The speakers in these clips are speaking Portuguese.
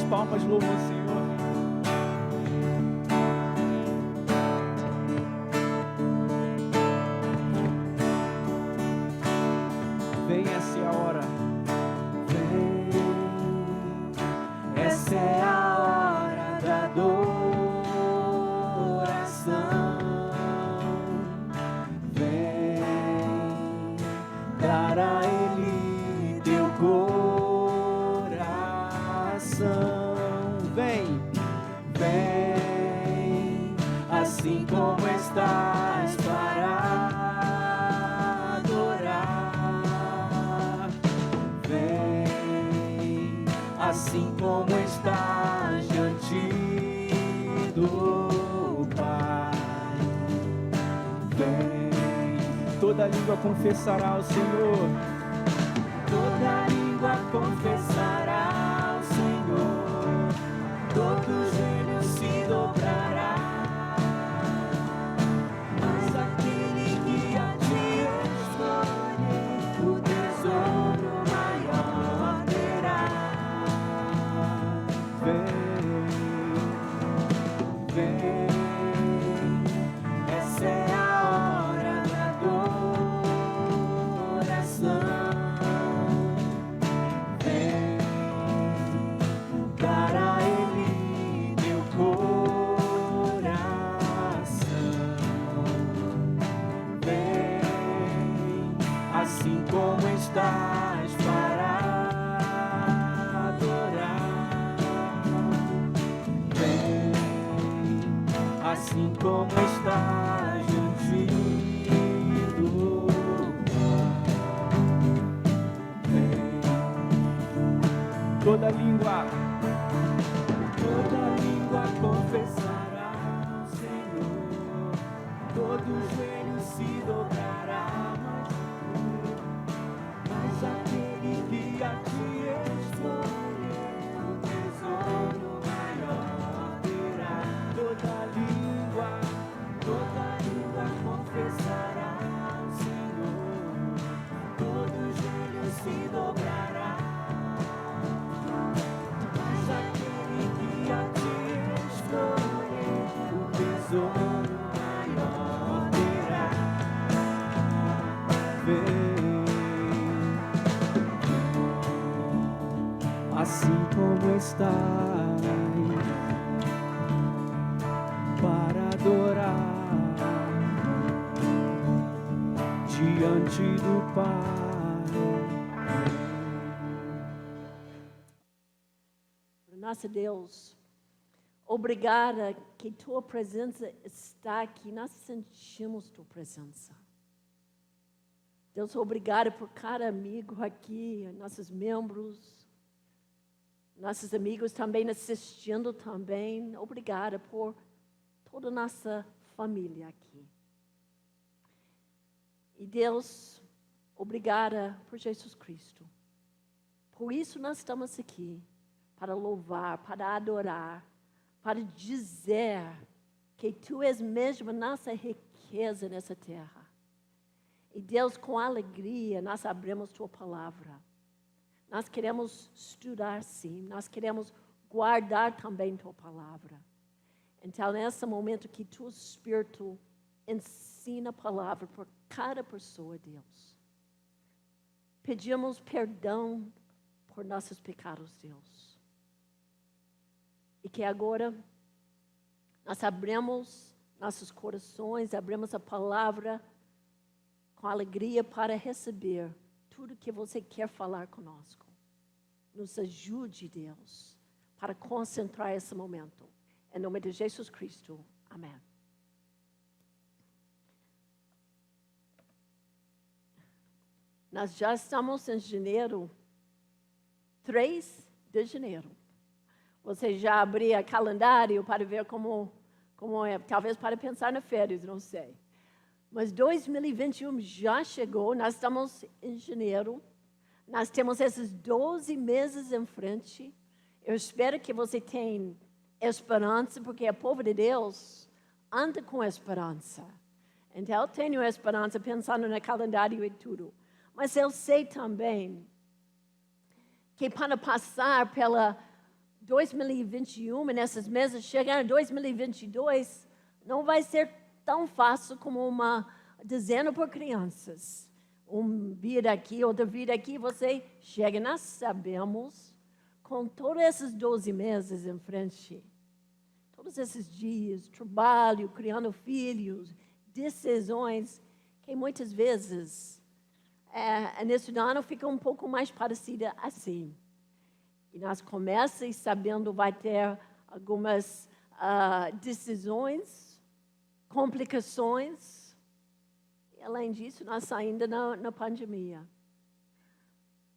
suas palmas, louva ao Senhor. Vem, essa é a hora. Vem, essa é a hora da adoração. Vem, dar a Ele teu coração. Vem, Vem, assim como estás para adorar. Vem, assim como estás diante do Pai. Vem, toda língua confessará ao Senhor. toda língua confessará ao Senhor, todo joelho se dobrará. Mas aquele que a ti escolhe, o tesouro maior terá. Vem, essa é a hora da adoração. Vem, dar a Ele teu coração. Vem, assim como estás para adorar. Vem, assim como estás diante do Pai. Vem, Toda língua, toda língua confessará ao Senhor, todo joelho se dobrará. Mas aquele que a ti escolhe, o tesouro maior terá. Toda língua confessará ao Senhor, todo joelho se dobrará. Mas aquele que a ti escolhe, o tesouro maior terá. vem, assim como estás, para adorar diante do Pai. Nosso Deus, obrigada que Tua presença está aqui. Nós sentimos Tua presença. Deus, obrigada por cada amigo aqui, nossos membros, nossos amigos também assistindo também. Obrigada por toda a nossa família aqui. E Deus, obrigada por Jesus Cristo. Por isso nós estamos aqui, para louvar, para adorar, para dizer que Tu és mesmo a nossa riqueza nessa terra. E Deus, com alegria, nós abrimos Tua palavra. Nós queremos estudar, sim. Nós queremos guardar também Tua palavra. Então, nesse momento que Teu Espírito ensina a palavra por cada pessoa, Deus. Pedimos perdão por nossos pecados, Deus. E que agora nós abrimos nossos corações, abrimos a palavra com alegria para receber tudo que você quer falar conosco. Nos ajude, Deus, para concentrar esse momento. Em nome de Jesus Cristo. Amém. Nós já estamos em janeiro, 3 de janeiro. Você já abriu o calendário para ver como é, talvez para pensar nas férias, não sei. Mas 2021 já chegou, nós estamos em janeiro, nós temos esses 12 meses em frente. Eu espero que você tenha esperança, porque o povo de Deus anda com esperança. Então, eu tenho esperança pensando no calendário e tudo. Mas eu sei também que para passar 2021, nesses meses, chegar em 2022, não vai ser tão fácil como uma dezena por crianças. Vida aqui, outra vida aqui, você chega. Nós sabemos, com todos esses 12 meses em frente, todos esses dias, trabalho, criando filhos, decisões, que muitas vezes, nesse ano, fica um pouco mais parecida assim. E nós começamos sabendo vai ter algumas decisões, complicações. E, além disso, nós ainda na pandemia.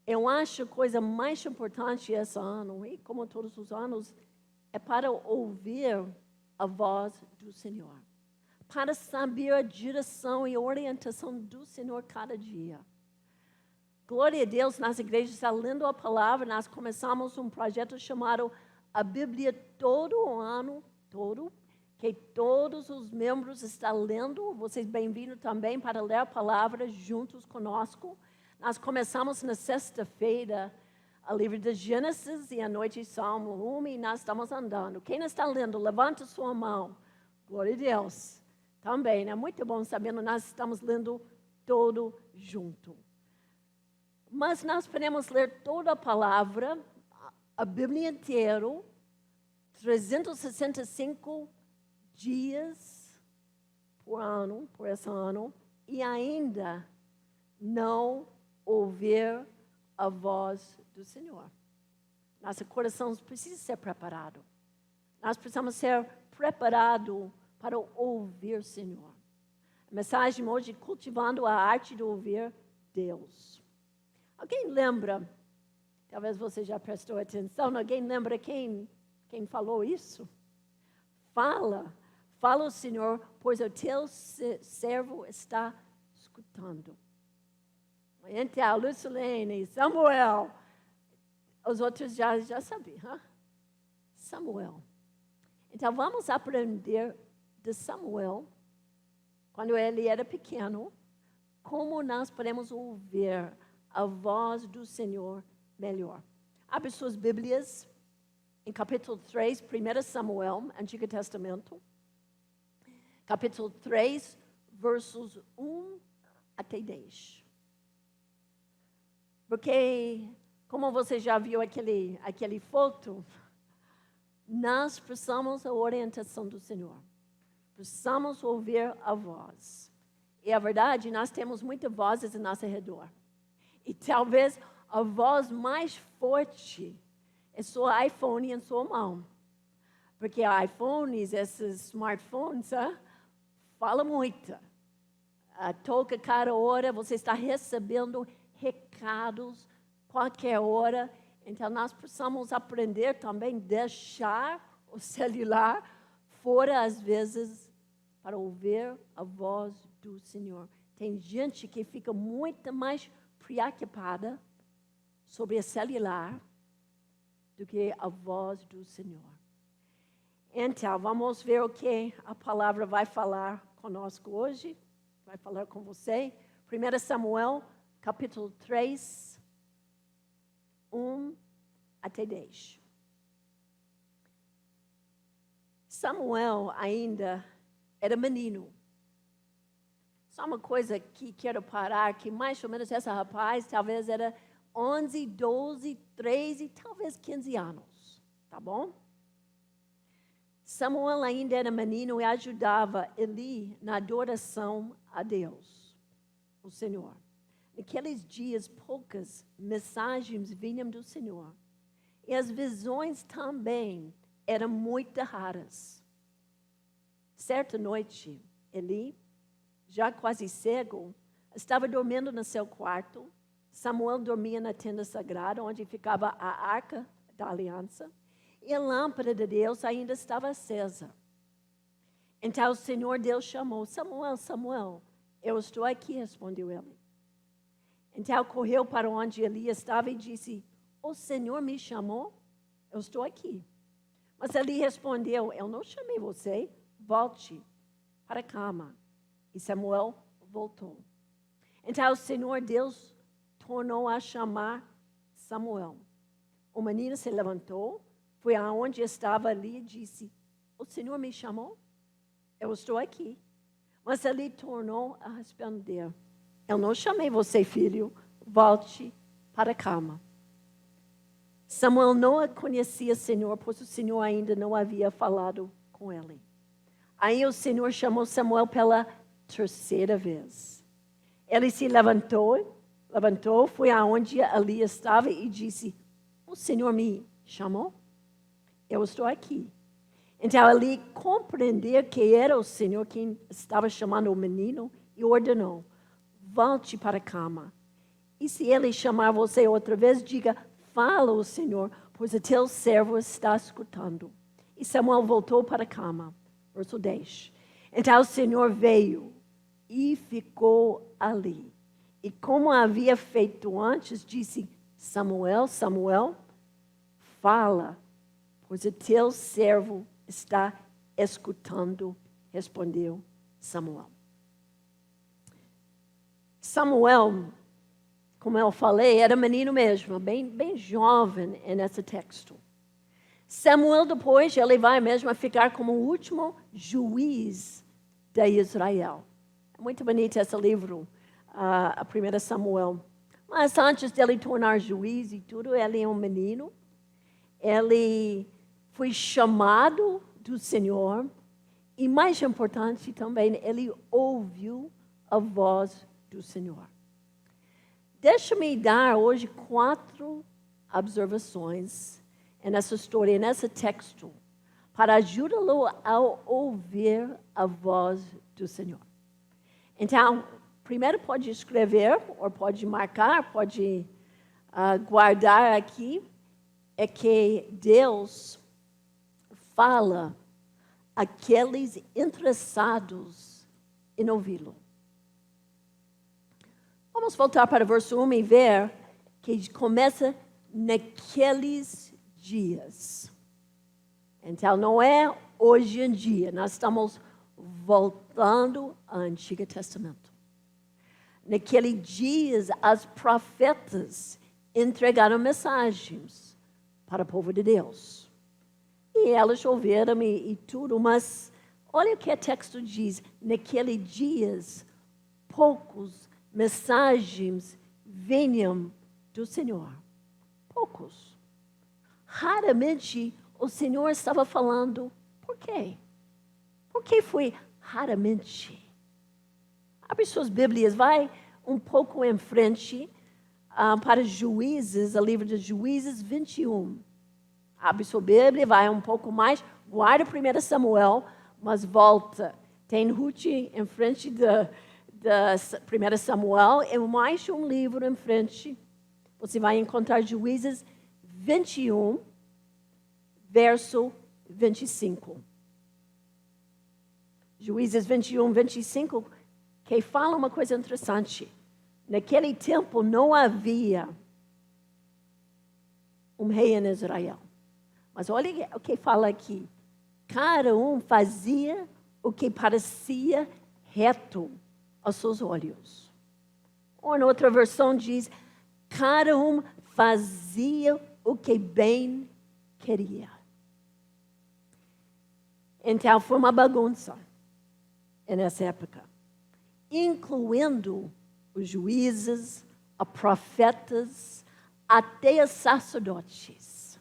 Eu acho a coisa mais importante esse ano, e como todos os anos, é para ouvir a voz do Senhor. Para saber a direção e orientação do Senhor cada dia. Glória a Deus, nas igrejas, está lendo a palavra, nós começamos um projeto chamado A Bíblia Todo o Ano, que todos os membros estão lendo. Vocês bem-vindos também para ler a palavra juntos conosco. Nós começamos na sexta-feira o livro de Gênesis e à noite Salmo 1 e nós estamos andando. Quem está lendo, levanta sua mão. Glória a Deus. Também, é muito bom sabendo que nós estamos lendo todo junto. Mas nós podemos ler toda a palavra, a Bíblia inteira, 365 dias por ano, por esse ano, e ainda não ouvir a voz do Senhor. Nosso coração precisa ser preparado. Nós precisamos ser preparados para ouvir o Senhor. A mensagem hoje, cultivando a arte de ouvir Deus. Alguém lembra, talvez você já prestou atenção, alguém lembra quem falou isso? Fala o Senhor, pois o teu servo está escutando. Então, Lucilene, Samuel, os outros já sabiam, Samuel. Então, vamos aprender de Samuel, quando ele era pequeno, como nós podemos ouvir a voz do Senhor melhor. Abre suas Bíblias em capítulo 3, 1 Samuel, Antigo Testamento. Capítulo 3, versos 1 até 10. Porque, como você já viu aquele foto, nós precisamos da orientação do Senhor. Precisamos ouvir a voz. E a verdade, nós temos muitas vozes ao nosso redor. E talvez a voz mais forte é seu iPhone em sua mão. Porque iPhones, esses smartphones, falam muito. Toca cada hora, você está recebendo recados qualquer hora. Então, nós precisamos aprender também a deixar o celular fora, às vezes, para ouvir a voz do Senhor. Tem gente que fica muito mais preocupada sobre o celular do que a voz do Senhor. Então, vamos ver o que a palavra vai falar conosco hoje. Vai falar com você. 1 Samuel, capítulo 3, 1 até 10. Samuel ainda era menino. Só uma coisa que quero parar, que mais ou menos esse rapaz talvez era 11, 12, 13, talvez 15 anos. Tá bom? Samuel ainda era menino e ajudava Eli na adoração a Deus, o Senhor. Naqueles dias, poucas mensagens vinham do Senhor. E as visões também eram muito raras. Certa noite, Eli, já quase cego, estava dormindo no seu quarto. Samuel dormia na tenda sagrada, onde ficava a arca da aliança. E a lâmpada de Deus ainda estava acesa. Então o Senhor Deus chamou, Samuel, Samuel. Eu estou aqui, respondeu ele. Então correu para onde Eli estava e disse, o Senhor me chamou? Eu estou aqui. Mas Eli respondeu, eu não chamei você, volte para a cama. E Samuel voltou. Então o Senhor Deus tornou a chamar Samuel. O menino se levantou, foi aonde estava ali e disse, o Senhor me chamou? Eu estou aqui. Mas ele tornou a responder, eu não chamei você, filho, volte para a cama. Samuel não conhecia o Senhor, pois o Senhor ainda não havia falado com ele. Aí o Senhor chamou Samuel pela terceira vez. Ele se levantou, foi aonde ali estava e disse, o Senhor me chamou? Eu estou aqui. Então ele compreendeu que era o Senhor quem estava chamando o menino e ordenou, volte para a cama. E se ele chamar você outra vez, diga, fala o Senhor, pois o teu servo está escutando. E Samuel voltou para a cama. Verso 10. Então o Senhor veio e ficou ali. E como havia feito antes, disse, Samuel, Samuel, fala, pois o teu servo está escutando, respondeu Samuel. Samuel, como eu falei, era menino mesmo, bem jovem nesse texto. Samuel depois, ele vai mesmo ficar como o último juiz de Israel. É muito bonito esse livro, a 1 Samuel. Mas antes dele tornar juiz e tudo, ele é um menino. Ele foi chamado do Senhor. E mais importante também, ele ouviu a voz do Senhor. Deixa-me dar hoje 4 observações nessa história, nesse texto, para ajudá-lo a ouvir a voz do Senhor. Então, primeiro pode escrever, ou pode marcar, pode guardar aqui, é que Deus fala àqueles interessados em ouvi-lo. Vamos voltar para o verso 1 e ver que começa naqueles dias. Então, não é hoje em dia. Nós estamos voltando ao Antigo Testamento. Naqueles dias, as profetas entregaram mensagens para o povo de Deus. E elas ouviram e tudo, mas olha o que o texto diz. Naqueles dias, poucos mensagens vinham do Senhor. Poucos. Raramente o Senhor estava falando. Por quê? Por que foi raramente? Abre suas Bíblias, vai um pouco em frente para Juízes, o livro de Juízes 21. Abre sua Bíblia, vai um pouco mais, guarda 1 Samuel, mas volta. Tem Ruth em frente da 1 Samuel, e mais um livro em frente. Você vai encontrar Juízes 21, verso 25. Juízes 21, 25, que fala uma coisa interessante. Naquele tempo não havia um rei em Israel. Mas olha o que fala aqui. Cada um fazia o que parecia reto aos seus olhos. Ou em outra versão diz, cada um fazia o que bem queria. Então foi uma bagunça nessa época, incluindo os juízes, os profetas, até os sacerdotes.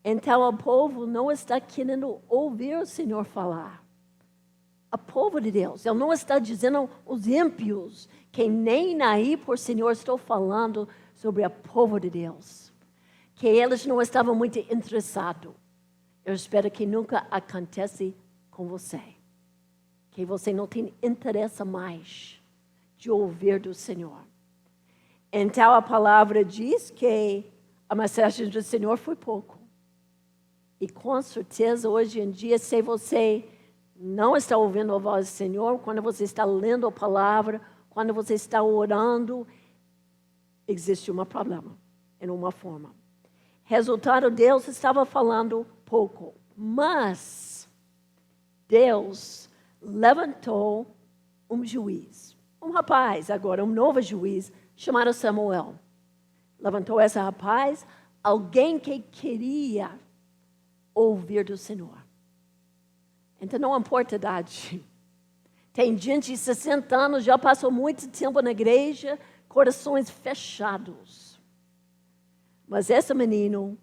Então o povo não está querendo ouvir o Senhor falar. O povo de Deus, ele não está dizendo os ímpios, que nem aí por Senhor estou falando sobre o povo de Deus, que eles não estavam muito interessados. Eu espero que nunca aconteça com você, que você não tem interesse mais de ouvir do Senhor. Então a palavra diz que a mensagem do Senhor foi pouco. E com certeza hoje em dia, se você não está ouvindo a voz do Senhor, quando você está lendo a palavra, quando você está orando, existe um problema, em uma forma. Resultado, Deus estava falando pouco, mas Deus levantou um juiz, um rapaz agora, um novo juiz, chamado Samuel. Levantou esse rapaz alguém que queria ouvir do Senhor. Então não importa a idade. Tem gente de 60 anos, já passou muito tempo na igreja, corações fechados. Mas esse menino,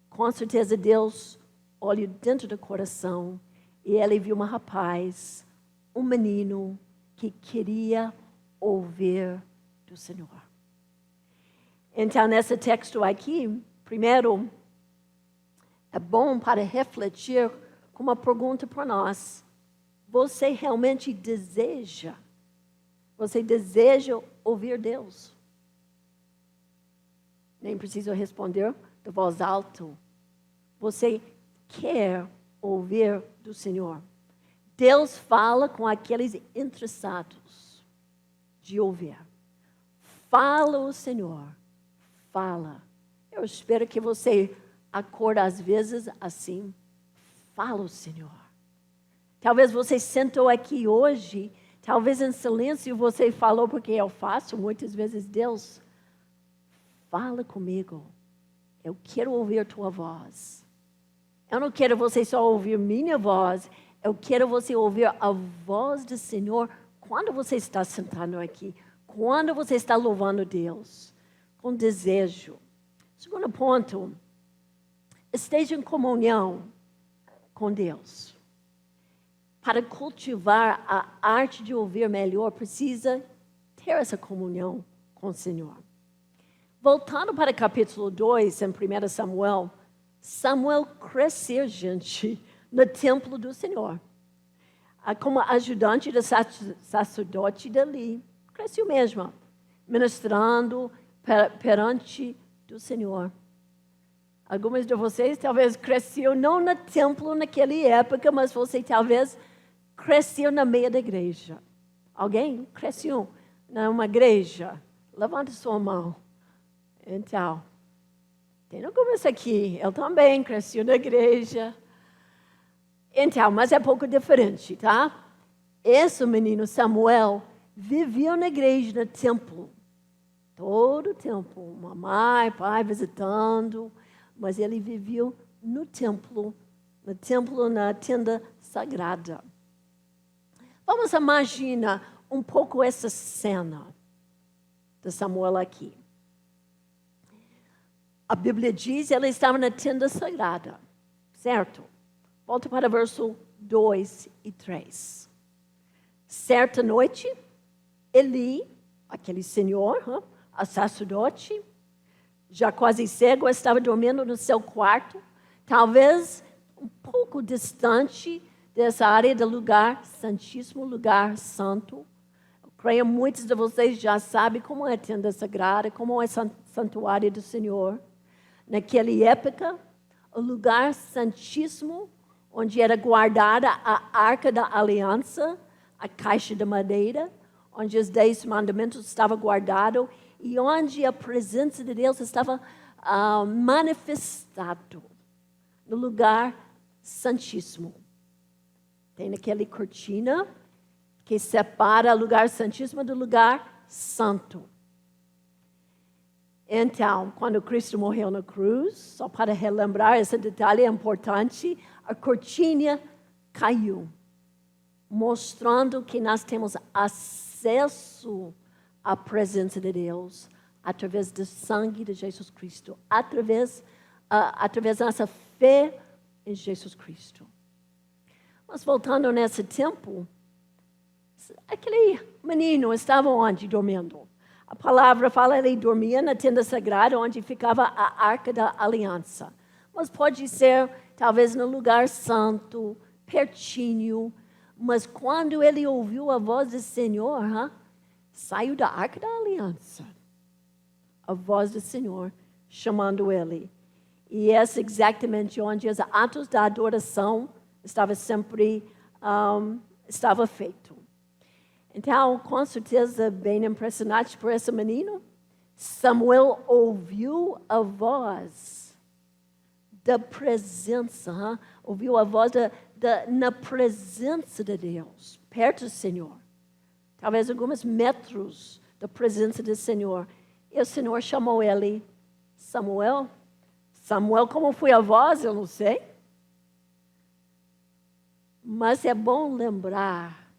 com certeza Deus olha dentro do coração e ele viu um rapaz, um menino que queria ouvir do Senhor. Então, nesse texto aqui, primeiro, é bom para refletir com uma pergunta para nós. Você realmente deseja? Você deseja ouvir Deus? Nem preciso responder de voz alta. Você quer ouvir do Senhor? Deus fala com aqueles interessados de ouvir. Fala o Senhor. Fala. Eu espero que você acorde às vezes assim. Fala o Senhor. Talvez você sentou aqui hoje, talvez em silêncio você falou, porque eu faço muitas vezes, Deus, fala comigo. Eu quero ouvir tua voz. Eu não quero você só ouvir minha voz, eu quero você ouvir a voz do Senhor quando você está sentado aqui, quando você está louvando Deus, com desejo. Segundo ponto, esteja em comunhão com Deus. Para cultivar a arte de ouvir melhor, precisa ter essa comunhão com o Senhor. Voltando para o capítulo 2, em 1 Samuel, Samuel cresceu, gente, no templo do Senhor. Como ajudante do sacerdote dali. Cresceu mesmo, ministrando perante do Senhor. Algumas de vocês talvez cresceu não no templo naquela época, mas você talvez cresceu no meio da igreja. Alguém cresceu numa igreja? Levante sua mão. Então, tem algumas aqui. Eu também cresci na igreja. Então, mas é pouco diferente, tá? Esse menino Samuel viveu na igreja, no templo. Todo o tempo. Mamãe, pai visitando. Mas ele viveu no templo, na tenda sagrada. Vamos imaginar um pouco essa cena de Samuel aqui. A Bíblia diz que ele estava na tenda sagrada, certo? Volta para o verso 2 e 3. Certa noite, Eli, aquele senhor, o sacerdote, já quase cego, estava dormindo no seu quarto, talvez um pouco distante dessa área do lugar santíssimo, lugar santo. Eu creio que muitos de vocês já sabem como é a tenda sagrada, como é o santuário do Senhor. Naquela época, o lugar santíssimo, onde era guardada a arca da aliança, a caixa de madeira, onde os 10 mandamentos estavam guardados, e onde a presença de Deus estava manifestado no lugar santíssimo. Tem aquela cortina que separa o lugar santíssimo do lugar santo. Então, quando Cristo morreu na cruz, só para relembrar esse detalhe importante, a cortina caiu, mostrando que nós temos acesso a presença de Deus através do sangue de Jesus Cristo, através da nossa fé em Jesus Cristo. Mas voltando nesse tempo, aquele menino estava onde? Dormindo. A palavra fala que ele dormia na tenda sagrada onde ficava a arca da aliança. Mas pode ser talvez no lugar santo, pertinho. Mas quando ele ouviu a voz do Senhor, saiu da arca da aliança. A voz do Senhor chamando ele. E esse é exatamente onde os atos da adoração estava sempre estava feito. Então, com certeza, bem impressionante por esse menino, Samuel ouviu a voz da presença, ouviu a voz na presença de Deus, perto do Senhor. Talvez alguns metros da presença do Senhor. E o Senhor chamou ele, Samuel, Samuel, como foi a voz, eu não sei. Mas é bom lembrar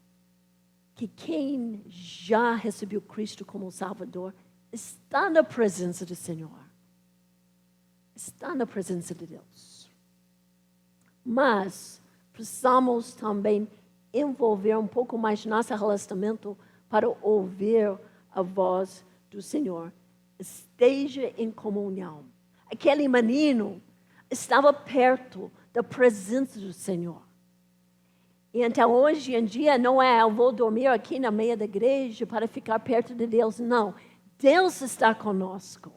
que quem já recebeu Cristo como Salvador está na presença do Senhor. Está na presença de Deus. Mas precisamos também envolver um pouco mais nosso relacionamento para ouvir a voz do Senhor. Esteja em comunhão. Aquele menino estava perto da presença do Senhor. E então, hoje em dia, não é eu vou dormir aqui na meia da igreja para ficar perto de Deus. Não. Deus está conosco.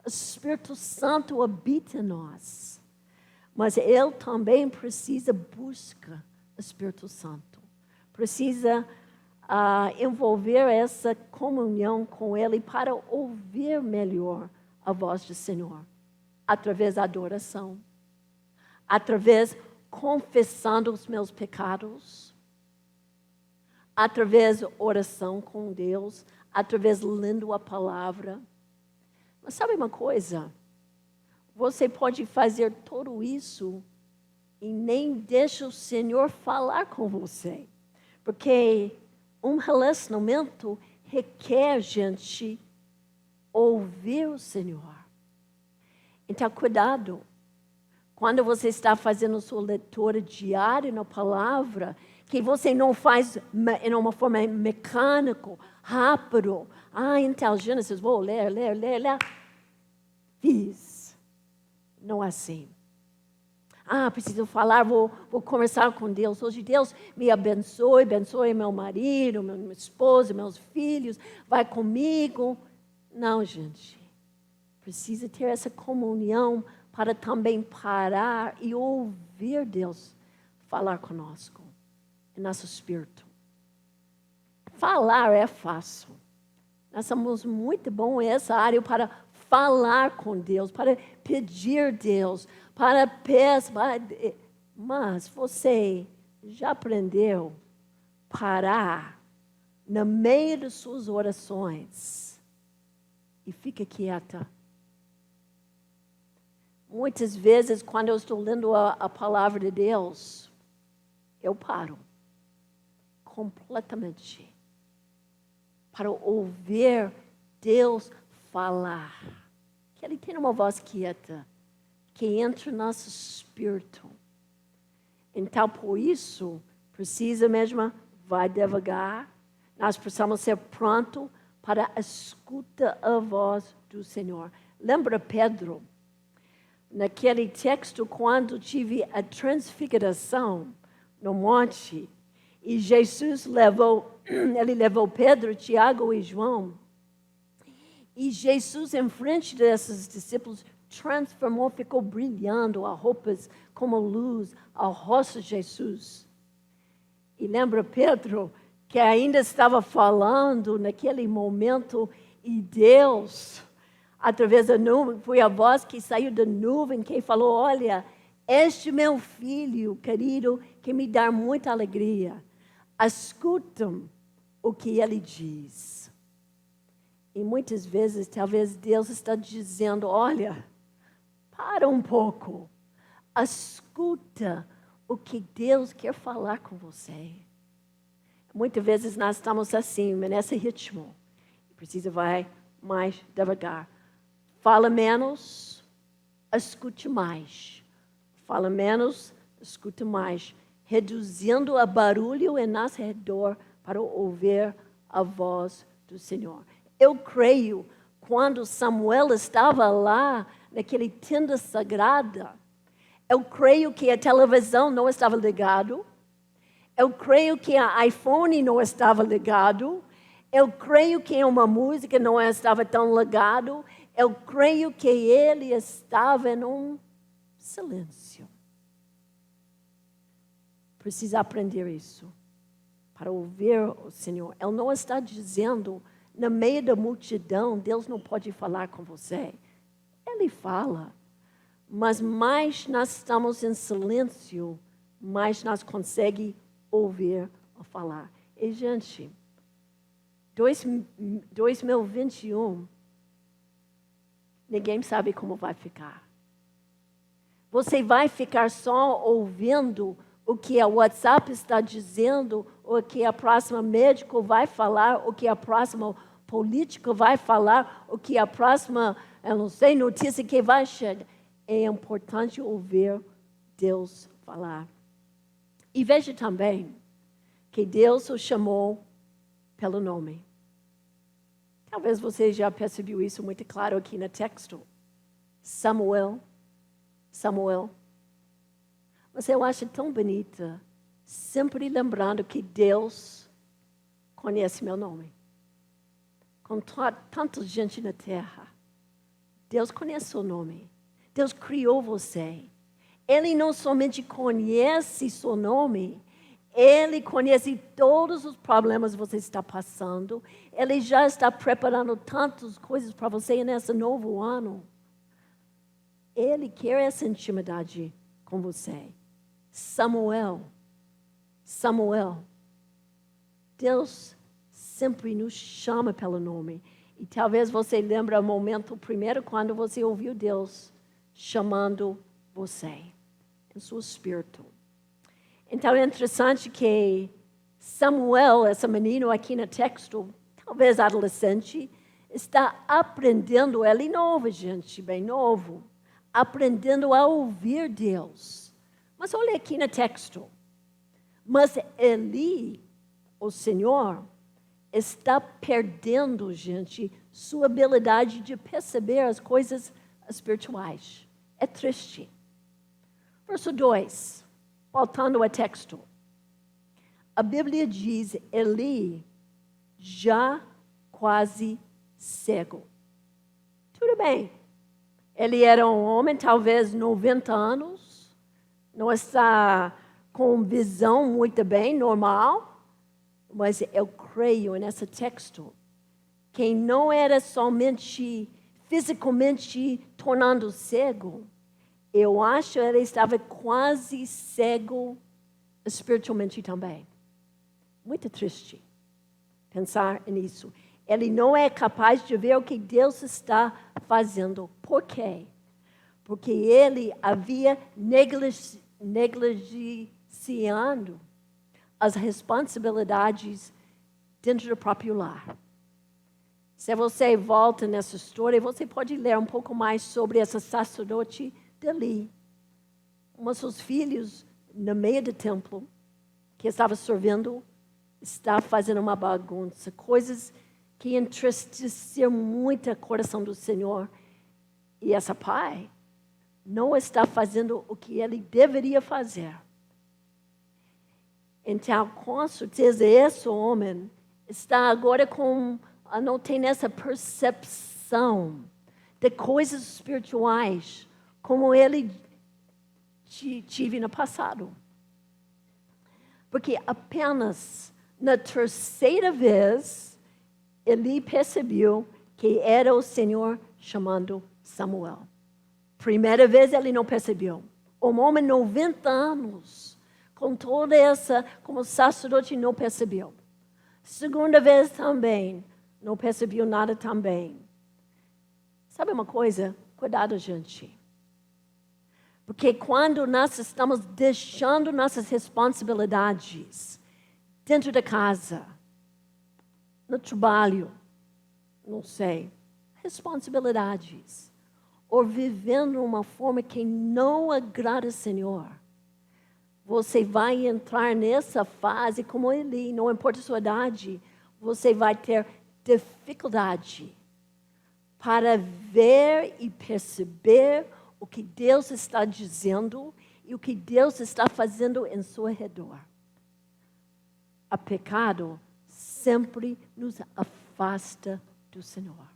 O Espírito Santo habita em nós. Mas Ele também precisa buscar o Espírito Santo. Precisa envolver essa comunhão com Ele para ouvir melhor a voz do Senhor. Através da adoração. Através confessando os meus pecados, através da oração com Deus, através lendo a palavra. Mas sabe uma coisa? Você pode fazer tudo isso e nem deixa o Senhor falar com você. Porque um relacionamento requer gente ouvir o Senhor. Então, cuidado. Quando você está fazendo sua leitura diária na palavra, que você não faz em uma forma mecânica, rápido. Então, Gênesis, vou ler. Fiz. Não é assim. Preciso falar, vou conversar com Deus. Hoje Deus me abençoe meu marido, minha esposa, meus filhos, vai comigo. Não, gente. Precisa ter essa comunhão para também parar e ouvir Deus falar conosco, em nosso espírito. Falar é fácil. Nós somos muito bons nessa área para falar com Deus, para pedir Deus, para pedir. Mas você já aprendeu a parar no meio das suas orações e fica quieta. Muitas vezes, quando eu estou lendo a palavra de Deus, eu paro completamente para ouvir Deus falar. Que Ele tem uma voz quieta, que entra no nosso espírito. Então, por isso, precisa mesmo, vai devagar. Nós precisamos ser prontos para escutar a voz do Senhor. Lembra Pedro? Naquele texto, quando tive a transfiguração no monte, e Jesus levou Pedro, Tiago e João, e Jesus, em frente desses discípulos, transformou, ficou brilhando as roupas como luz, ao rosto de Jesus. E lembra Pedro, que ainda estava falando naquele momento, e Deus, através da nuvem, foi a voz que saiu da nuvem, que falou, olha, este meu filho querido, que me dá muita alegria. Escutam o que ele diz. E muitas vezes, talvez Deus está dizendo, olha, para um pouco. Escuta o que Deus quer falar com você. Muitas vezes nós estamos assim, nesse ritmo. Precisa vai mais devagar. Fala menos, escute mais. Fala menos, escute mais. Reduzindo o barulho em nosso redor para ouvir a voz do Senhor. Eu creio, quando Samuel estava lá, naquele tenda sagrada, eu creio que a televisão não estava ligada. Eu creio que a iPhone não estava ligado. Eu creio que uma música não estava tão ligada. Eu creio que ele estava em um silêncio. Precisa aprender isso para ouvir o Senhor. Ele não está dizendo, no meio da multidão, Deus não pode falar com você. Ele fala. Mas mais nós estamos em silêncio, mais nós conseguimos ouvir ou falar. E, gente, 2021, ninguém sabe como vai ficar. Você vai ficar só ouvindo o que a WhatsApp está dizendo, o que a próxima médico vai falar, o que a próxima política vai falar, o que a próxima, eu não sei, notícia que vai chegar. É importante ouvir Deus falar. E veja também que Deus o chamou pelo nome. Talvez você já percebeu isso muito claro aqui no texto. Samuel. Mas eu acho tão bonita, sempre lembrando que Deus conhece meu nome. Com tanta gente na terra, Deus conhece seu nome. Deus criou você. Ele não somente conhece seu nome, Ele conhece todos os problemas que você está passando. Ele já está preparando tantas coisas para você nesse novo ano. Ele quer essa intimidade com você. Samuel. Deus sempre nos chama pelo nome. E talvez você lembre o momento primeiro quando você ouviu Deus chamando você em seu espírito. Então é interessante que Samuel, esse menino aqui no texto, talvez adolescente, está aprendendo, ele novo, gente, bem novo, aprendendo a ouvir Deus. Mas olha aqui no texto. Mas Eli, o Senhor, está perdendo, gente, sua habilidade de perceber as coisas espirituais. É triste. Verso 2, voltando ao texto. A Bíblia diz, Eli já quase cego. Tudo bem. Ele era um homem, talvez 90 anos, não está com visão muito bem, normal, mas eu creio nesse texto que não era somente fisicamente tornando cego, eu acho que ele estava quase cego espiritualmente também. Muito triste pensar nisso. Ele não é capaz de ver o que Deus está fazendo. Por quê? Porque ele havia negligenciado as responsabilidades dentro do próprio lar. Se você volta nessa história, você pode ler um pouco mais sobre esse sacerdote de Eli. Um dos seus filhos, no meio do templo, que estava servindo, está fazendo uma bagunça. Coisas que entristeciam muito o coração do Senhor. E esse pai não está fazendo o que ele deveria fazer. Então, com certeza, esse homem está agora não tem essa percepção de coisas espirituais como ele tive no passado. Porque apenas na terceira vez ele percebeu que era o Senhor chamando Samuel. Primeira vez ele não percebeu. Um homem de 90 anos, com toda essa, como sacerdote, não percebeu. Segunda vez também, não percebeu nada também. Sabe uma coisa? Cuidado, gente. Porque quando nós estamos deixando nossas responsabilidades dentro da casa, no trabalho, não sei, responsabilidades, ou vivendo de uma forma que não agrada ao Senhor, você vai entrar nessa fase como Eli, não importa a sua idade, você vai ter dificuldade para ver e perceber o que Deus está dizendo e o que Deus está fazendo em seu redor. O pecado sempre nos afasta do Senhor.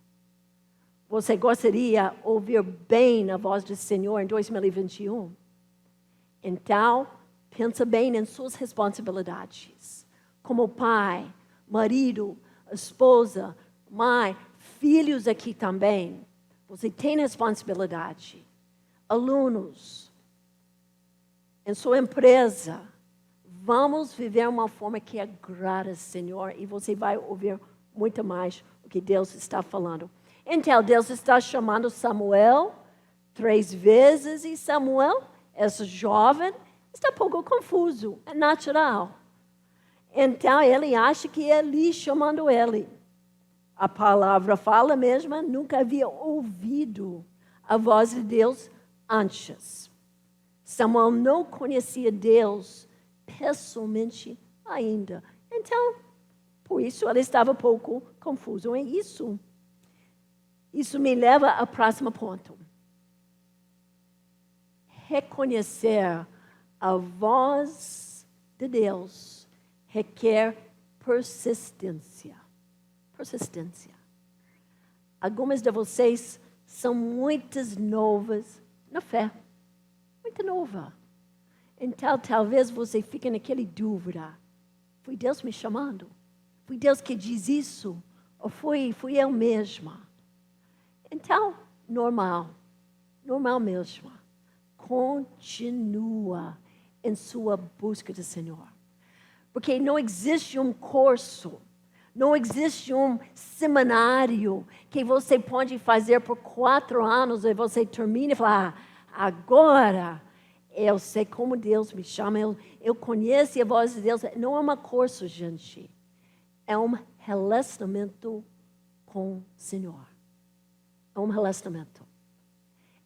Você gostaria de ouvir bem a voz do Senhor em 2021? Então, pensa bem em suas responsabilidades. Como pai, marido, esposa, mãe, filhos aqui também. Você tem responsabilidade. Alunos, em sua empresa, vamos viver uma forma que agrada ao Senhor e você vai ouvir muito mais o que Deus está falando. Então, Deus está chamando Samuel 3 vezes e Samuel, esse jovem, está um pouco confuso, é natural. Então ele acha que é Eli chamando ele. A palavra fala mesmo, nunca havia ouvido a voz de Deus antes. Samuel não conhecia Deus pessoalmente ainda. Então, por isso ele estava um pouco confuso. É isso. Isso me leva ao próximo ponto. Reconhecer a voz de Deus requer persistência. Persistência. Algumas de vocês são muitas novas na fé. Muito nova. Então, talvez você fique naquela dúvida. Foi Deus me chamando? Foi Deus que diz isso? Ou fui eu mesma? Então, normal. Normal mesmo. Continua em sua busca do Senhor. Porque não existe um curso, não existe um seminário que você pode fazer por 4 anos e você termina e fala, agora eu sei como Deus me chama, eu conheço a voz de Deus. Não é um curso, gente. É um relacionamento com o Senhor. É um relacionamento.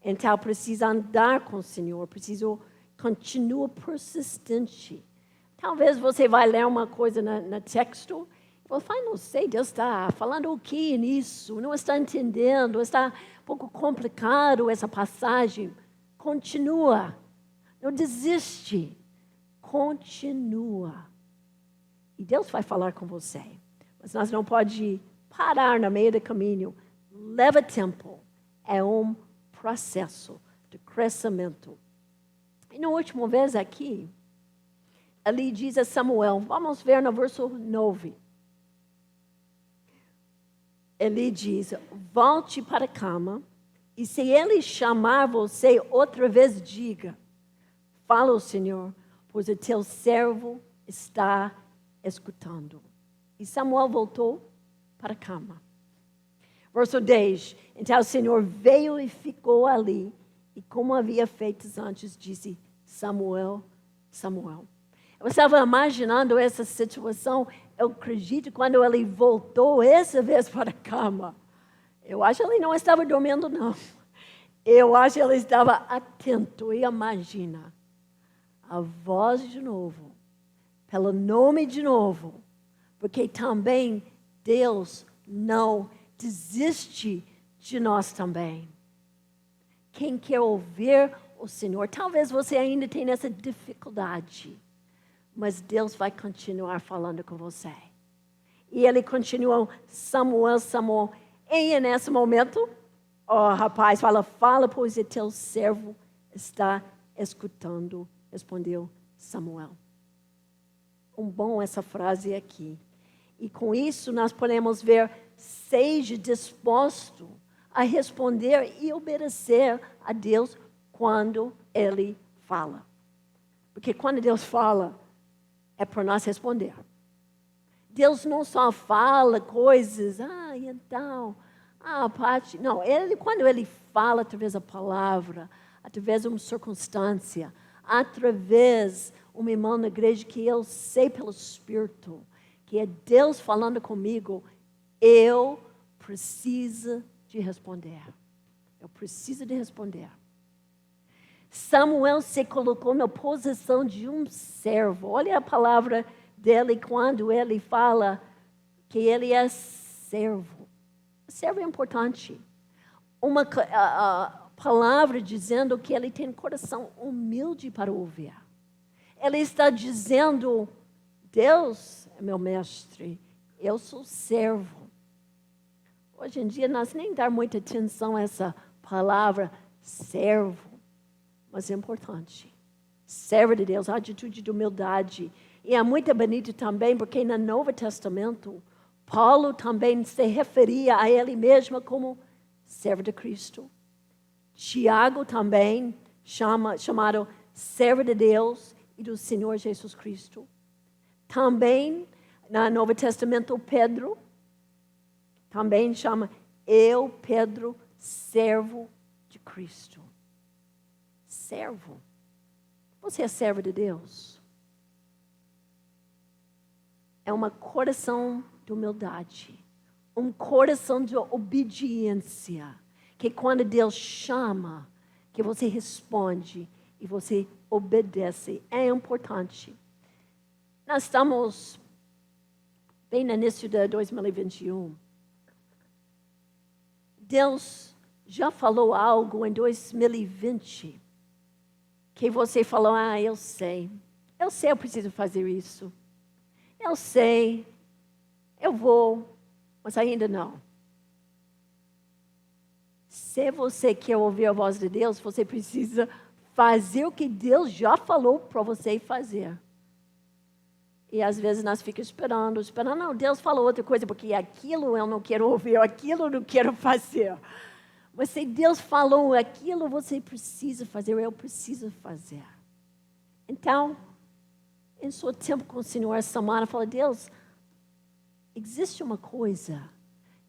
Então, preciso andar com o Senhor, preciso continuar persistente. Talvez você vai ler uma coisa no texto e você fala, não sei, Deus está falando o que nisso? Não está entendendo, está um pouco complicado essa passagem. Continua, não desiste, continua. E Deus vai falar com você. Mas nós não podemos parar no meio do caminho. Leva tempo, é um processo de crescimento. E na última vez aqui, ele diz a Samuel, vamos ver no verso 9. Ele diz, volte para a cama, e se ele chamar você outra vez, diga, fala o Senhor, pois o teu servo está escutando. E Samuel voltou para a cama. Verso 10, então o Senhor veio e ficou ali, e como havia feito antes, disse, Samuel, Samuel. Eu estava imaginando essa situação, eu acredito, quando ele voltou essa vez para a cama. Eu acho que ele não estava dormindo, não. Eu acho que ele estava atento, e imagina, a voz de novo, pelo nome de novo, porque também Deus não desiste de nós também. Quem quer ouvir o Senhor, talvez você ainda tenha essa dificuldade, mas Deus vai continuar falando com você. E ele continuou, Samuel, Samuel. E nesse momento, o rapaz fala, pois o teu servo está escutando, respondeu Samuel. Bom essa frase aqui. E com isso nós podemos ver, seja disposto a responder e obedecer a Deus quando Ele fala. Porque quando Deus fala, é para nós responder. Deus não só fala coisas, então, Pati, não, quando Ele fala através da palavra, através de uma circunstância, através de uma irmã na igreja que eu sei pelo Espírito, que é Deus falando comigo, eu preciso de responder. Eu preciso de responder. Samuel se colocou na posição de um servo. Olha a palavra dele quando ele fala que ele é servo. Servo é importante. Uma palavra dizendo que ele tem um coração humilde para ouvir. Ele está dizendo, Deus é meu mestre, eu sou servo. Hoje em dia nós nem damos muita atenção a essa palavra servo, mas é importante. Servo de Deus, atitude de humildade. E é muito bonito também, porque no Novo Testamento, Paulo também se referia a ele mesmo como servo de Cristo. Tiago também chamado servo de Deus e do Senhor Jesus Cristo. Também, no Novo Testamento, Pedro também chama eu, Pedro, servo de Cristo. servo. Você é servo de Deus. É um coração de humildade. Um coração de obediência. Que quando Deus chama, que você responde e você obedece. É importante. Nós estamos bem no início de 2021. Deus já falou algo em 2020 que você falou, eu sei, eu preciso fazer isso. Eu sei, eu vou, mas ainda não. Se você quer ouvir a voz de Deus, você precisa fazer o que Deus já falou para você fazer. E às vezes nós ficamos esperando, não, Deus falou outra coisa, porque aquilo eu não quero ouvir, aquilo eu não quero fazer. Mas se Deus falou aquilo, você precisa fazer, eu preciso fazer. Então, em seu tempo com o Senhor essa semana, fala, Deus, existe uma coisa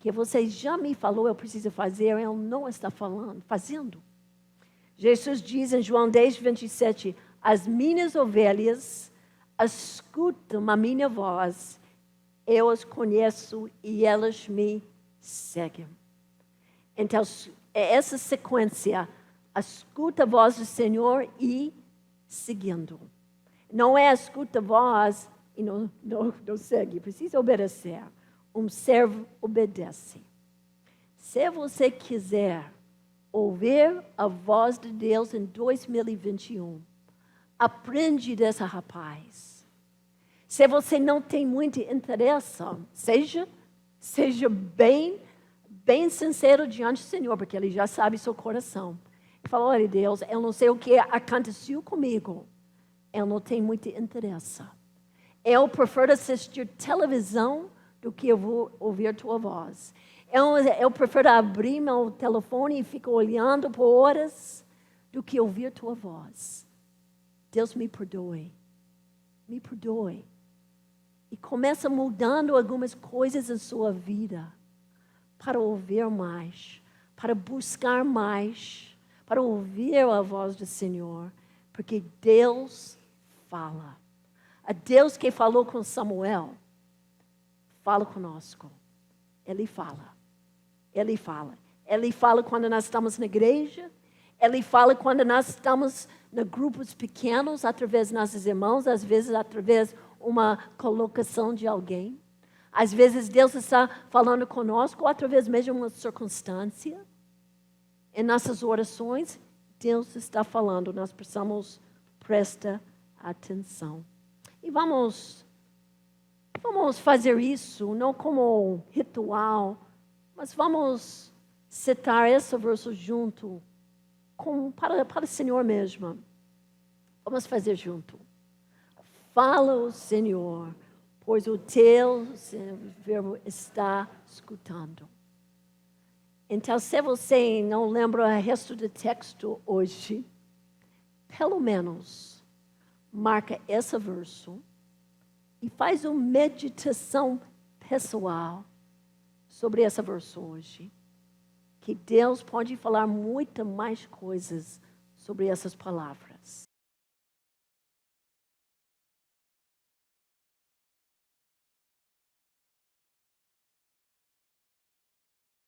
que você já me falou, eu preciso fazer, eu não está fazendo. Jesus diz em João 10, 27, as minhas ovelhas escutam a minha voz, eu as conheço e elas me seguem. Então, essa sequência, escuta a voz do Senhor e seguindo. Não é escuta a voz e não segue, precisa obedecer. Um servo obedece. Se você quiser ouvir a voz de Deus em 2021, aprende desse rapaz. Se você não tem muito interesse, seja bem sincero diante do Senhor, porque Ele já sabe seu coração. Ele fala, olha Deus, eu não sei o que aconteceu comigo. Eu não tenho muito interesse. Eu prefiro assistir televisão do que eu vou ouvir tua voz. Eu prefiro abrir meu telefone e ficar olhando por horas do que ouvir tua voz. Deus me perdoe. Me perdoe. E começa mudando algumas coisas em sua vida para ouvir mais, para buscar mais, para ouvir a voz do Senhor, porque Deus fala. A Deus que falou com Samuel, fala conosco. Ele fala. Ele fala. Ele fala quando nós estamos na igreja. Ele fala quando nós estamos em grupos pequenos, através dos nossos irmãos, às vezes através de uma colocação de alguém. Às vezes Deus está falando conosco, ou através mesmo de uma circunstância. Em nossas orações, Deus está falando. Nós precisamos prestar atenção. E vamos fazer isso, não como ritual, mas vamos citar esse verso junto, para o Senhor mesmo. Vamos fazer junto. Fala o Senhor, pois o teu servo está escutando. Então, se você não lembra o resto do texto hoje, pelo menos marca esse verso e faz uma meditação pessoal sobre esse verso hoje. Que Deus pode falar muito mais coisas sobre essas palavras.